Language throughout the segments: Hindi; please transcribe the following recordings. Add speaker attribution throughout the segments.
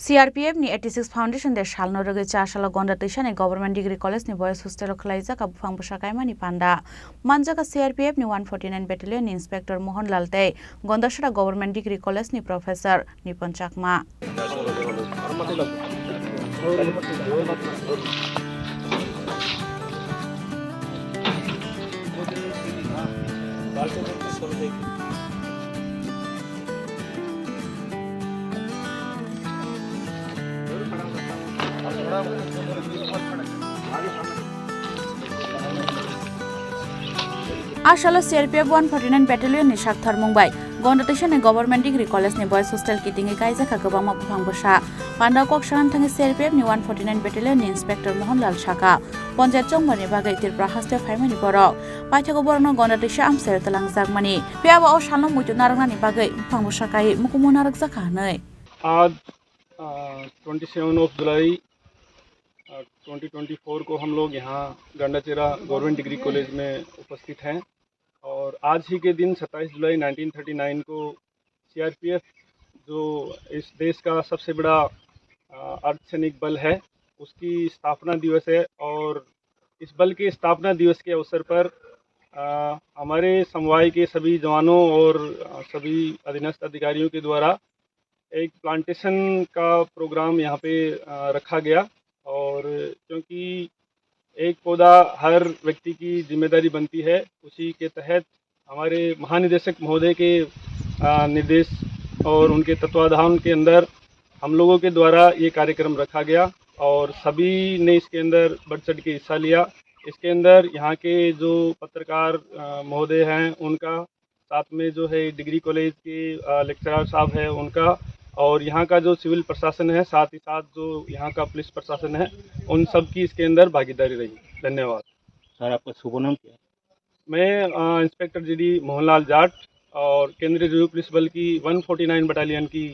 Speaker 1: CRPF ni 86 Foundation de shalno rege cha shala gonda tisha ni Government Degree College ni boys hostel khlaija ka bufang busakai mani panda manjaka CRPF ni 149 Battalion ni Inspector Mohan Lalte gondashara Government Degree College ni Professor Nipon Chakma Ashala CRPF 149 Battalion ni Shakthar Mumbai Gondatisha ni Government Degree College ni Boys Hostel Kitingi Kaisa ka gobama bufang busa Panda kok shan thangi CRPF ni 149 Battalion ni Inspector Mohan Lal Shaka Ponjat Chongmani bagai tirpra haste phaimani borok Paithako borno Gondatisha amser talang jagmani Piaba o shalno muitu narangani bagai bufang busa kai mukumo narak jaka nei
Speaker 2: आज 27 जुलाई 2024 को हम लोग यहाँ गंडाचेरा गवर्नमेंट डिग्री कॉलेज में उपस्थित हैं और आज ही के दिन 27 जुलाई 1939 को सीआरपीएफ जो इस देश का सबसे बड़ा अर्धसैनिक बल है उसकी स्थापना दिवस है और इस बल के स्थापना दिवस के अवसर पर हमारे समवाय के सभी जवानों और सभी अधीनस्थ अधिकारियों के द्वारा एक प्लांटेशन का प्रोग्राम यहाँ पे रखा गया और क्योंकि एक पौधा हर व्यक्ति की जिम्मेदारी बनती है उसी के तहत हमारे महानिदेशक महोदय के निर्देश और उनके तत्वाधान के अंदर हम लोगों के द्वारा ये कार्यक्रम रखा गया और सभी ने इसके अंदर बढ़ चढ़ के हिस्सा लिया। इसके अंदर यहाँ के जो पत्रकार महोदय हैं उनका, साथ में जो है डिग्री कॉलेज के लेक्चरर साहब है उनका, और यहाँ का जो सिविल प्रशासन है, साथ ही साथ जो यहाँ का पुलिस प्रशासन है, उन सब की इसके अंदर भागीदारी रही। धन्यवाद।
Speaker 3: सर, आपका शुभ नाम क्या है?
Speaker 2: मैं इंस्पेक्टर जीडी मोहनलाल जाट और केंद्रीय रिजर्व पुलिस बल की 149 बटालियन की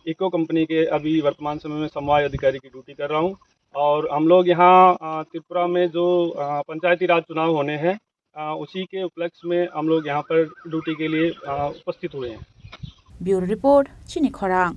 Speaker 2: इको कंपनी के अभी वर्तमान समय में समवाय अधिकारी की ड्यूटी कर रहा हूँ। और हम लोग यहाँ त्रिपुरा में जो पंचायती राज चुनाव होने हैं उसी के उपलक्ष्य में हम लोग यहाँ पर ड्यूटी के लिए उपस्थित हुए हैं।
Speaker 1: ब्यूरो रिपोर्ट चिनी खरांग।